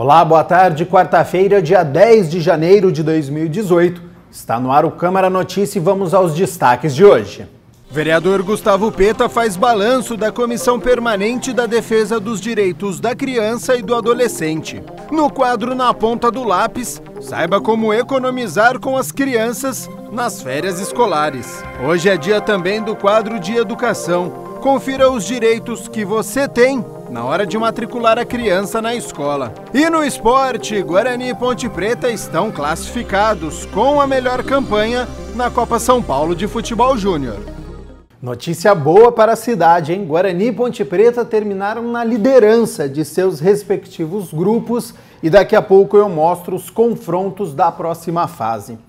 Olá, boa tarde. Quarta-feira, dia 10 de janeiro de 2018. Está no ar o Câmara Notícia e vamos aos destaques de hoje. Vereador Gustavo Peta faz balanço da Comissão Permanente da Defesa dos Direitos da Criança e do Adolescente. No quadro Na Ponta do Lápis, saiba como economizar com as crianças nas férias escolares. Hoje é dia também do quadro de Educação. Confira os direitos que você tem na hora de matricular a criança na escola. E no esporte, Guarani e Ponte Preta estão classificados com a melhor campanha na Copa São Paulo de Futebol Júnior. Notícia boa para a cidade, hein? Guarani e Ponte Preta terminaram na liderança de seus respectivos grupos e daqui a pouco eu mostro os confrontos da próxima fase.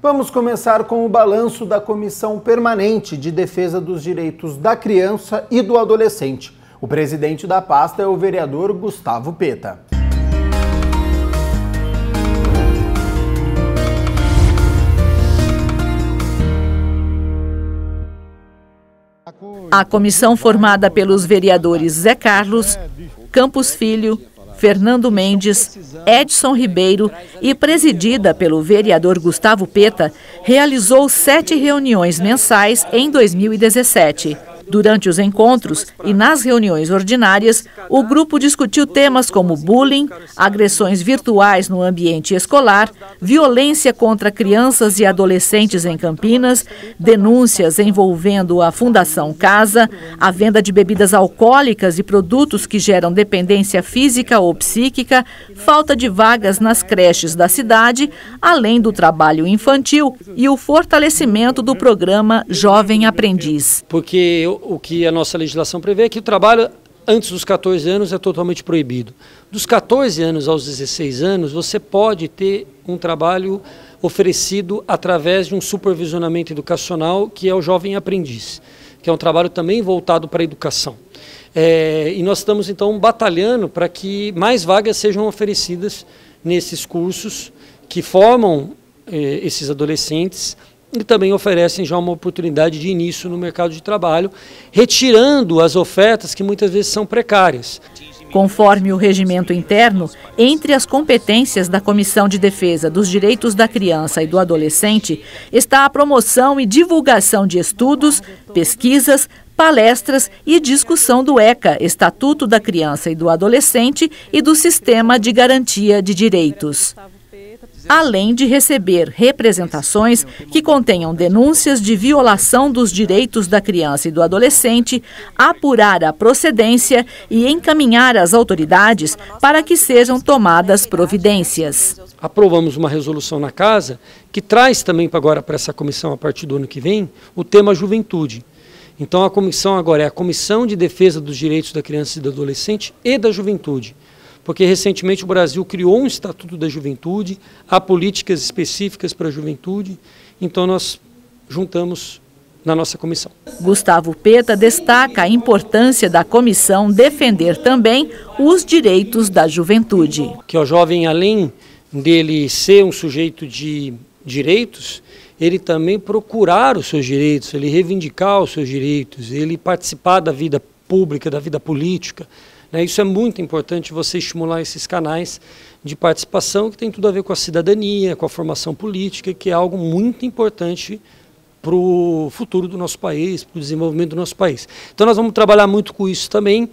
Vamos começar com o balanço da Comissão Permanente de Defesa dos Direitos da Criança e do Adolescente. O presidente da pasta é o vereador Gustavo Peta. A comissão formada pelos vereadores Zé Carlos, Campos Filho, Fernando Mendes, Edson Ribeiro e presidida pelo vereador Gustavo Peta, realizou 7 reuniões mensais em 2017. Durante os encontros e nas reuniões ordinárias, o grupo discutiu temas como bullying, agressões virtuais no ambiente escolar, violência contra crianças e adolescentes em Campinas, denúncias envolvendo a Fundação Casa, a venda de bebidas alcoólicas e produtos que geram dependência física ou psíquica, falta de vagas nas creches da cidade, além do trabalho infantil e o fortalecimento do programa Jovem Aprendiz. Porque o que a nossa legislação prevê é que o trabalho antes dos 14 anos é totalmente proibido. Dos 14 anos aos 16 anos, você pode ter um trabalho oferecido através de um supervisionamento educacional, que é o Jovem Aprendiz, que é um trabalho também voltado para a educação. E nós estamos, então, batalhando para que mais vagas sejam oferecidas nesses cursos que formam esses adolescentes e também oferecem já uma oportunidade de início no mercado de trabalho, retirando as ofertas que muitas vezes são precárias. Conforme o regimento interno, entre as competências da Comissão de Defesa dos Direitos da Criança e do Adolescente está a promoção e divulgação de estudos, pesquisas, palestras e discussão do ECA, Estatuto da Criança e do Adolescente, e do Sistema de Garantia de Direitos. Além de receber representações que contenham denúncias de violação dos direitos da criança e do adolescente, apurar a procedência e encaminhar às autoridades para que sejam tomadas providências. Aprovamos uma resolução na Casa que traz também agora para essa comissão, a partir do ano que vem, o tema juventude. Então a comissão agora é a Comissão de Defesa dos Direitos da Criança e do Adolescente e da Juventude. Porque recentemente o Brasil criou um Estatuto da Juventude, há políticas específicas para a juventude, então nós juntamos na nossa comissão. Gustavo Peta destaca a importância da comissão defender também os direitos da juventude. Que o jovem, além dele ser um sujeito de direitos, ele também procurar os seus direitos, ele reivindicar os seus direitos, ele participar da vida pública, da vida política. Isso é muito importante, você estimular esses canais de participação que tem tudo a ver com a cidadania, com a formação política, que é algo muito importante para o futuro do nosso país, para o desenvolvimento do nosso país. Então nós vamos trabalhar muito com isso também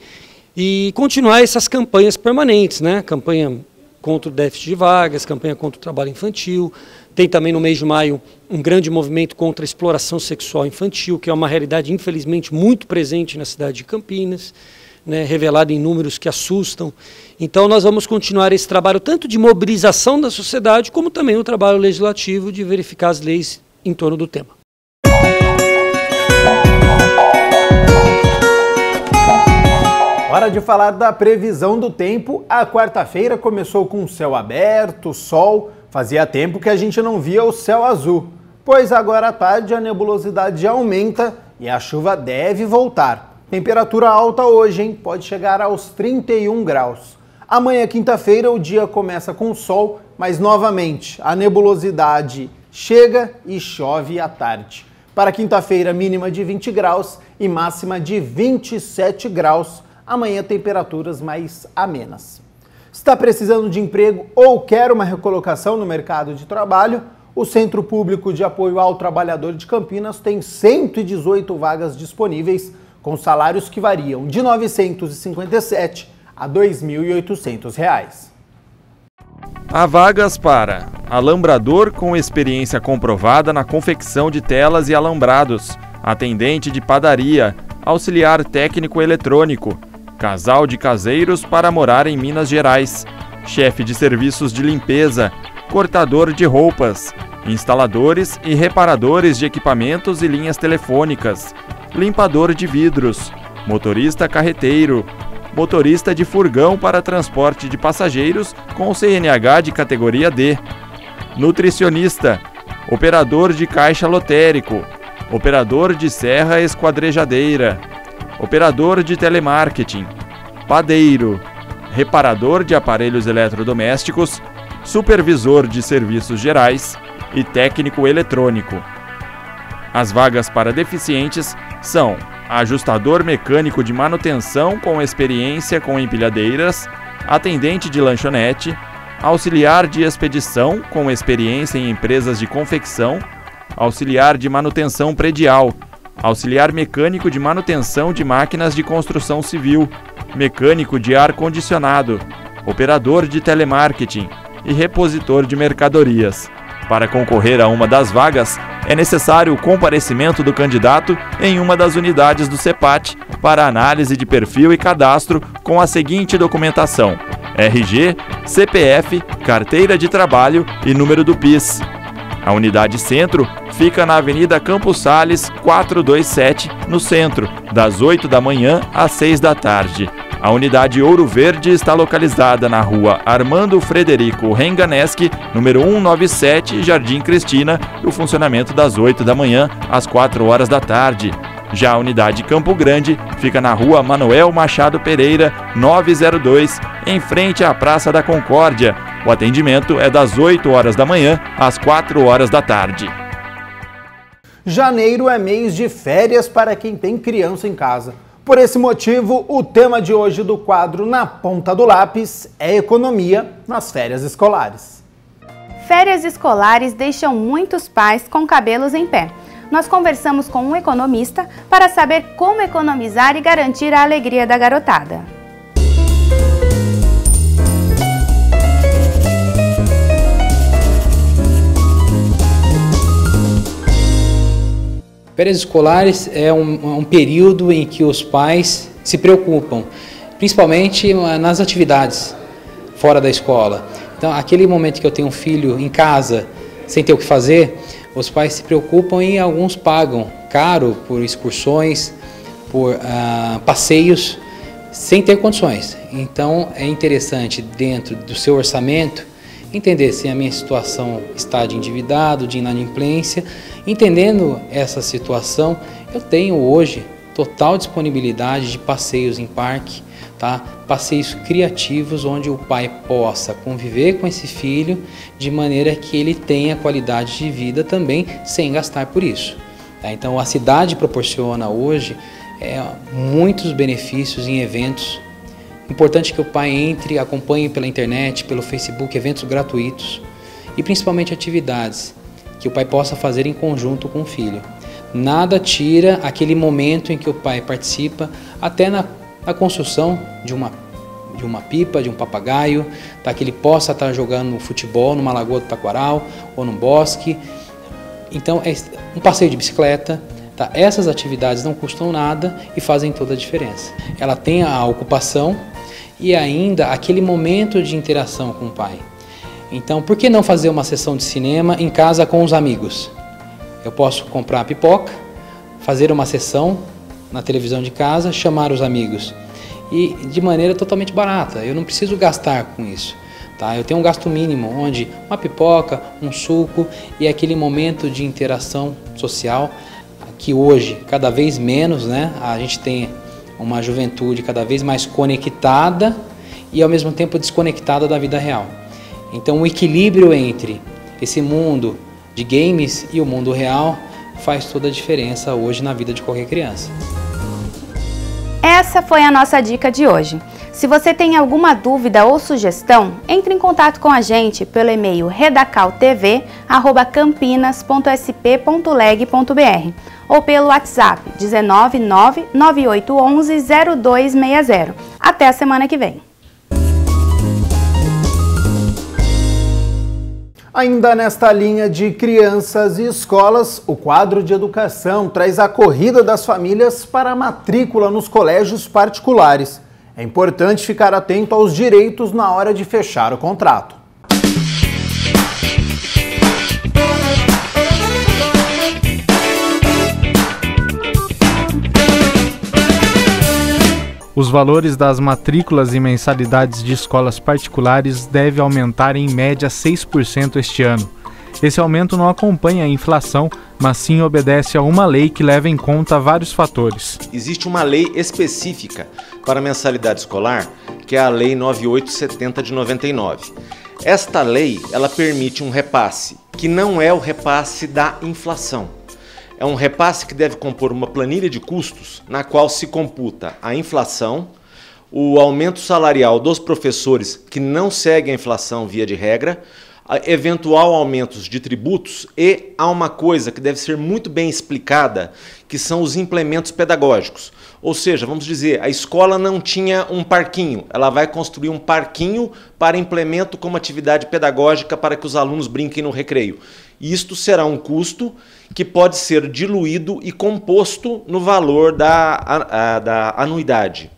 e continuar essas campanhas permanentes, campanha contra o déficit de vagas, campanha contra o trabalho infantil. Tem também no mês de maio um grande movimento contra a exploração sexual infantil, que é uma realidade infelizmente muito presente na cidade de Campinas. Revelado em números que assustam. Então nós vamos continuar esse trabalho tanto de mobilização da sociedade, como também o trabalho legislativo de verificar as leis em torno do tema. Hora de falar da previsão do tempo. A quarta-feira começou com céu aberto, sol. Fazia tempo que a gente não via o céu azul. Pois agora à tarde a nebulosidade aumenta e a chuva deve voltar. Temperatura alta hoje, hein? Pode chegar aos 31 graus. Amanhã, quinta-feira, o dia começa com sol, mas novamente a nebulosidade chega e chove à tarde. Para quinta-feira, mínima de 20 graus e máxima de 27 graus. Amanhã, temperaturas mais amenas. Está precisando de emprego ou quer uma recolocação no mercado de trabalho? O Centro Público de Apoio ao Trabalhador de Campinas tem 118 vagas disponíveis, com salários que variam de R$ 957 a R$ 2.800. Há vagas para alambrador com experiência comprovada na confecção de telas e alambrados, atendente de padaria, auxiliar técnico eletrônico, casal de caseiros para morar em Minas Gerais, chefe de serviços de limpeza, cortador de roupas, instaladores e reparadores de equipamentos e linhas telefônicas, limpador de vidros, motorista carreteiro, motorista de furgão para transporte de passageiros com CNH de categoria D, nutricionista, operador de caixa lotérico, operador de serra esquadrejadeira, operador de telemarketing, padeiro, reparador de aparelhos eletrodomésticos, supervisor de serviços gerais e técnico eletrônico. As vagas para deficientes são ajustador mecânico de manutenção com experiência com empilhadeiras, atendente de lanchonete, auxiliar de expedição com experiência em empresas de confecção, auxiliar de manutenção predial, auxiliar mecânico de manutenção de máquinas de construção civil, mecânico de ar-condicionado, operador de telemarketing e repositor de mercadorias. Para concorrer a uma das vagas, é necessário o comparecimento do candidato em uma das unidades do CEPAT para análise de perfil e cadastro com a seguinte documentação: RG, CPF, carteira de trabalho e número do PIS. A unidade Centro fica na Avenida Campos Sales 427, no centro, das 8 da manhã às 6 da tarde. A unidade Ouro Verde está localizada na rua Armando Frederico Renganeschi, número 197, Jardim Cristina, e o funcionamento das 8 da manhã às 4 horas da tarde. Já a unidade Campo Grande fica na rua Manuel Machado Pereira, 902, em frente à Praça da Concórdia. O atendimento é das 8 horas da manhã às 4 horas da tarde. Janeiro é mês de férias para quem tem criança em casa. Por esse motivo, o tema de hoje do quadro Na Ponta do Lápis é economia nas férias escolares. Férias escolares deixam muitos pais com cabelos em pé. Nós conversamos com um economista para saber como economizar e garantir a alegria da garotada. Férias escolares é um período em que os pais se preocupam, principalmente nas atividades fora da escola. Então, aquele momento que eu tenho um filho em casa, sem ter o que fazer, os pais se preocupam e alguns pagam caro por excursões, por passeios, sem ter condições. Então, é interessante, dentro do seu orçamento, entender se a minha situação está de endividado, de inadimplência. Entendendo essa situação, eu tenho hoje total disponibilidade de passeios em parque, tá? Passeios criativos onde o pai possa conviver com esse filho de maneira que ele tenha qualidade de vida também sem gastar por isso. Tá? Então a cidade proporciona hoje muitos benefícios em eventos. Importante que o pai entre, acompanhe pela internet, pelo Facebook, eventos gratuitos e principalmente atividades que o pai possa fazer em conjunto com o filho. Nada tira aquele momento em que o pai participa, até na construção de uma pipa, de um papagaio, tá? Que ele possa estar jogando futebol numa lagoa do Taquaral ou num bosque. Então, é um passeio de bicicleta. Tá? Essas atividades não custam nada e fazem toda a diferença. Ela tem a ocupação e ainda aquele momento de interação com o pai. Então, por que não fazer uma sessão de cinema em casa com os amigos? Eu posso comprar pipoca, fazer uma sessão na televisão de casa, chamar os amigos. E de maneira totalmente barata, eu não preciso gastar com isso. Tá? Eu tenho um gasto mínimo, onde uma pipoca, um suco e aquele momento de interação social, que hoje, cada vez menos, né? A gente tem uma juventude cada vez mais conectada e ao mesmo tempo desconectada da vida real. Então o equilíbrio entre esse mundo de games e o mundo real faz toda a diferença hoje na vida de qualquer criança. Essa foi a nossa dica de hoje. Se você tem alguma dúvida ou sugestão, entre em contato com a gente pelo e-mail redacaltv@campinas.sp.leg.br ou pelo WhatsApp 19998110260. Até a semana que vem. Ainda nesta linha de crianças e escolas, o quadro de educação traz a corrida das famílias para a matrícula nos colégios particulares. É importante ficar atento aos direitos na hora de fechar o contrato. Os valores das matrículas e mensalidades de escolas particulares devem aumentar em média 6% este ano. Esse aumento não acompanha a inflação, mas sim obedece a uma lei que leva em conta vários fatores. Existe uma lei específica para a mensalidade escolar, que é a Lei 9870 de 99. Esta lei, ela permite um repasse, que não é o repasse da inflação. É um repasse que deve compor uma planilha de custos, na qual se computa a inflação, o aumento salarial dos professores que não seguem a inflação via de regra, eventual aumentos de tributos e há uma coisa que deve ser muito bem explicada, que são os implementos pedagógicos. Ou seja, vamos dizer, a escola não tinha um parquinho, ela vai construir um parquinho para implemento como atividade pedagógica para que os alunos brinquem no recreio. Isto será um custo que pode ser diluído e composto no valor da anuidade.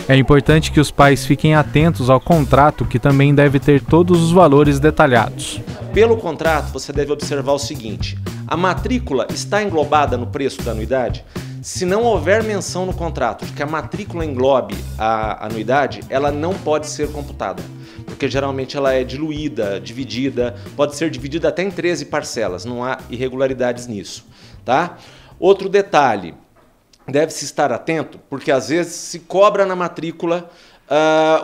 É importante que os pais fiquem atentos ao contrato, que também deve ter todos os valores detalhados. Pelo contrato, você deve observar o seguinte: a matrícula está englobada no preço da anuidade? Se não houver menção no contrato de que a matrícula englobe a anuidade, ela não pode ser computada, porque geralmente ela é diluída, dividida, pode ser dividida até em 13 parcelas, não há irregularidades nisso, tá? Outro detalhe, deve-se estar atento, porque às vezes se cobra na matrícula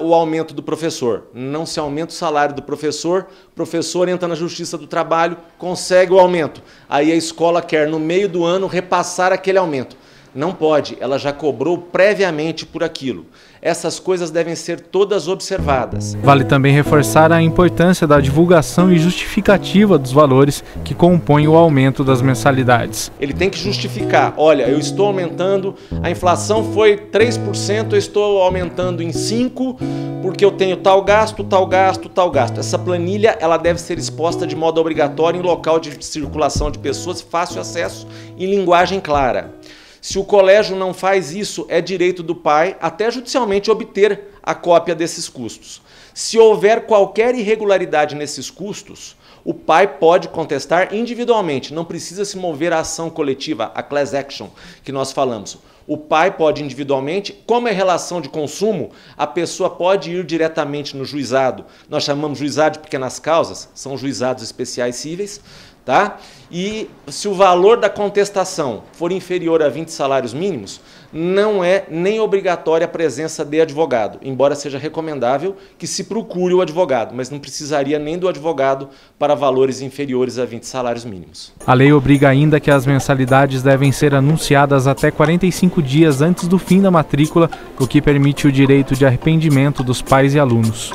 o aumento do professor. Não se aumenta o salário do professor, o professor entra na Justiça do Trabalho, consegue o aumento. Aí a escola quer, no meio do ano, repassar aquele aumento. Não pode, ela já cobrou previamente por aquilo. Essas coisas devem ser todas observadas. Vale também reforçar a importância da divulgação e justificativa dos valores que compõem o aumento das mensalidades. Ele tem que justificar, olha, eu estou aumentando, a inflação foi 3%, eu estou aumentando em 5%, porque eu tenho tal gasto, tal gasto, tal gasto. Essa planilha ela deve ser exposta de modo obrigatório em local de circulação de pessoas, fácil acesso, em linguagem clara. Se o colégio não faz isso, é direito do pai, até judicialmente, obter a cópia desses custos. Se houver qualquer irregularidade nesses custos, o pai pode contestar individualmente, não precisa se mover à ação coletiva, a class action que nós falamos. O pai pode individualmente, como é relação de consumo, a pessoa pode ir diretamente no juizado. Nós chamamos juizado de pequenas causas, são juizados especiais cíveis, tá? E se o valor da contestação for inferior a 20 salários mínimos, não é nem obrigatória a presença de advogado, embora seja recomendável que se procure o advogado, mas não precisaria nem do advogado para valores inferiores a 20 salários mínimos. A lei obriga ainda que as mensalidades devem ser anunciadas até 45 dias antes do fim da matrícula, o que permite o direito de arrependimento dos pais e alunos.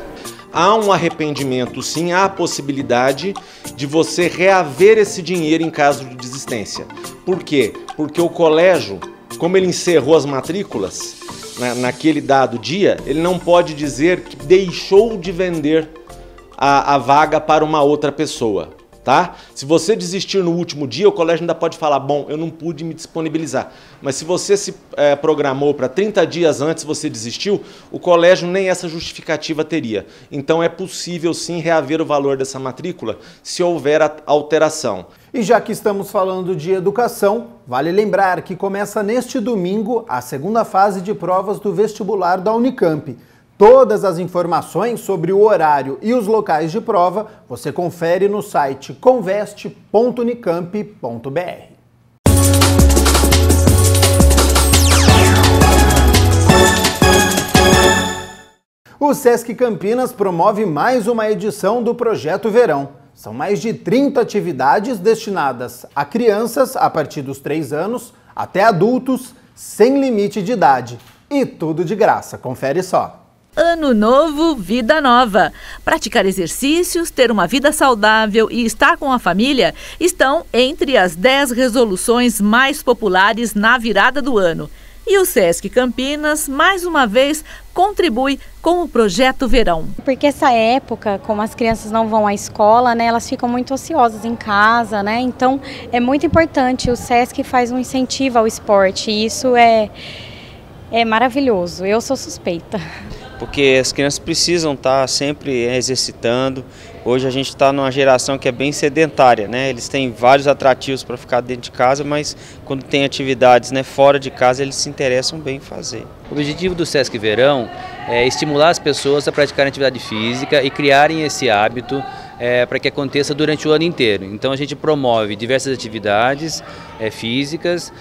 Há um arrependimento, sim, há a possibilidade de você reaver esse dinheiro em caso de desistência. Por quê? Porque o colégio, como ele encerrou as matrículas naquele dado dia, ele não pode dizer que deixou de vender a vaga para uma outra pessoa. Tá? Se você desistir no último dia, o colégio ainda pode falar, bom, eu não pude me disponibilizar. Mas se você se programou para 30 dias antes, você desistiu, o colégio nem essa justificativa teria. Então é possível sim reaver o valor dessa matrícula se houver alteração. E já que estamos falando de educação, vale lembrar que começa neste domingo a segunda fase de provas do vestibular da Unicamp. Todas as informações sobre o horário e os locais de prova você confere no site conveste.unicamp.br. O Sesc Campinas promove mais uma edição do Projeto Verão. São mais de 30 atividades destinadas a crianças a partir dos 3 anos até adultos sem limite de idade. E tudo de graça, confere só. Ano novo, vida nova. Praticar exercícios, ter uma vida saudável e estar com a família estão entre as 10 resoluções mais populares na virada do ano. E o Sesc Campinas, mais uma vez, contribui com o Projeto Verão. Porque essa época, como as crianças não vão à escola, né, elas ficam muito ociosas em casa, né? Então é muito importante. O Sesc faz um incentivo ao esporte e isso é maravilhoso. Eu sou suspeita. Porque as crianças precisam estar sempre exercitando. Hoje a gente está numa geração que é bem sedentária, né? Eles têm vários atrativos para ficar dentro de casa, mas quando tem atividades, né, fora de casa, eles se interessam bem em fazer. O objetivo do Sesc Verão é estimular as pessoas a praticarem atividade física e criarem esse hábito para que aconteça durante o ano inteiro. Então a gente promove diversas atividades físicas,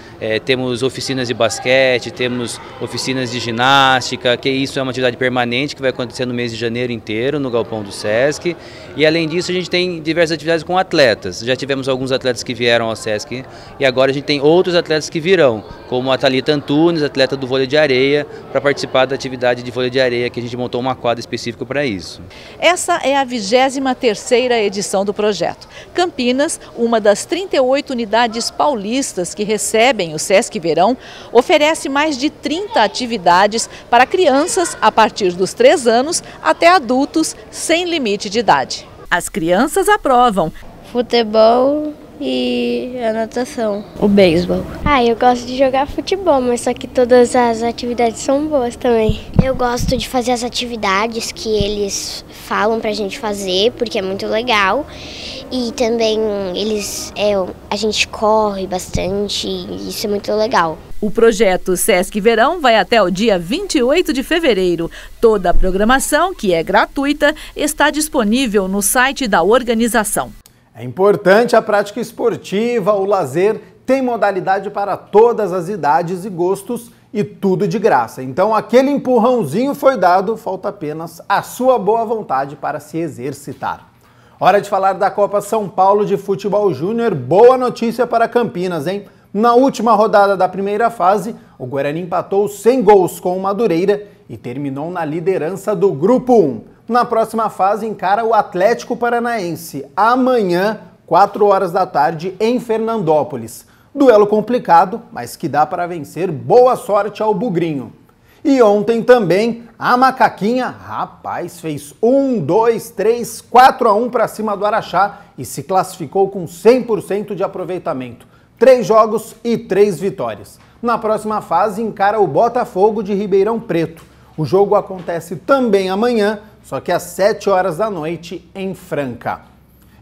temos oficinas de basquete, temos oficinas de ginástica, que isso é uma atividade permanente que vai acontecer no mês de janeiro inteiro no galpão do Sesc. E além disso a gente tem diversas atividades com atletas. Já tivemos alguns atletas que vieram ao Sesc e agora a gente tem outros atletas que virão, como a Thalita Antunes, atleta do vôlei de areia, para participar da atividade de vôlei de areia, que a gente montou uma quadra específica para isso. Essa é a 23ª edição do projeto. Campinas, uma das 38 unidades paulistas que recebem o Sesc Verão, oferece mais de 30 atividades para crianças a partir dos 3 anos até adultos sem limite de idade. As crianças aprovam futebol e a natação, o beisebol. Eu gosto de jogar futebol, mas só que todas as atividades são boas também. Eu gosto de fazer as atividades que eles falam pra gente fazer, porque é muito legal. E também a gente corre bastante e isso é muito legal. O projeto Sesc Verão vai até o dia 28 de fevereiro. Toda a programação, que é gratuita, está disponível no site da organização. É importante a prática esportiva, o lazer tem modalidade para todas as idades e gostos e tudo de graça. Então aquele empurrãozinho foi dado, falta apenas a sua boa vontade para se exercitar. Hora de falar da Copa São Paulo de Futebol Júnior. Boa notícia para Campinas, hein? Na última rodada da primeira fase, o Guarani empatou sem gols com o Madureira e terminou na liderança do Grupo 1. Na próxima fase, encara o Atlético Paranaense, amanhã, 4 horas da tarde, em Fernandópolis. Duelo complicado, mas que dá para vencer. Boa sorte ao Bugrinho. E ontem também, a Macaquinha, rapaz, fez 4-1 para cima do Araxá e se classificou com 100% de aproveitamento. 3 jogos e 3 vitórias. Na próxima fase, encara o Botafogo de Ribeirão Preto. O jogo acontece também amanhã, só que às 7 horas da noite em Franca.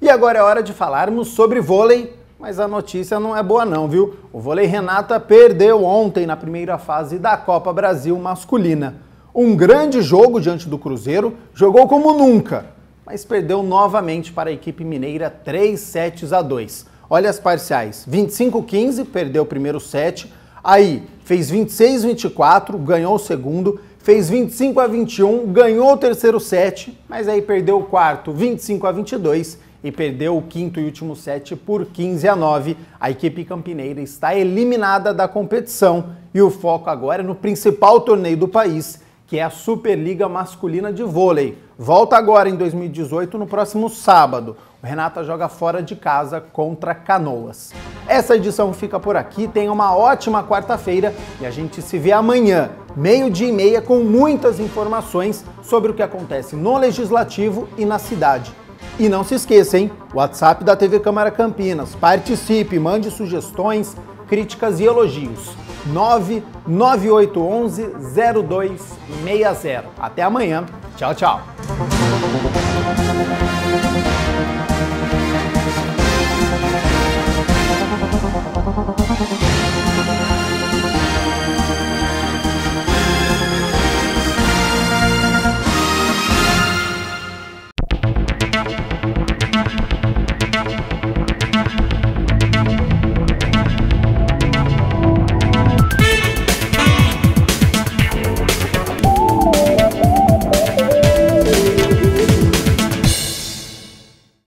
E agora é hora de falarmos sobre vôlei, mas a notícia não é boa não, viu? O Vôlei Renata perdeu ontem na primeira fase da Copa Brasil masculina. Um grande jogo diante do Cruzeiro, jogou como nunca, mas perdeu novamente para a equipe mineira 3-2. Olha as parciais, 25-15, perdeu o primeiro set, aí fez 26-24, ganhou o segundo, fez 25-21, ganhou o terceiro set, mas aí perdeu o quarto 25-22 e perdeu o quinto e último set por 15-9. A equipe campineira está eliminada da competição e o foco agora é no principal torneio do país, que é a Superliga Masculina de Vôlei. Volta agora em 2018, no próximo sábado. O Renata joga fora de casa contra Canoas. Essa edição fica por aqui, tenha uma ótima quarta-feira e a gente se vê amanhã, 12:30, com muitas informações sobre o que acontece no Legislativo e na cidade. E não se esqueça, hein? WhatsApp da TV Câmara Campinas. Participe, mande sugestões, críticas e elogios. 99811-0260. Até amanhã. Tchau, tchau. Thank you.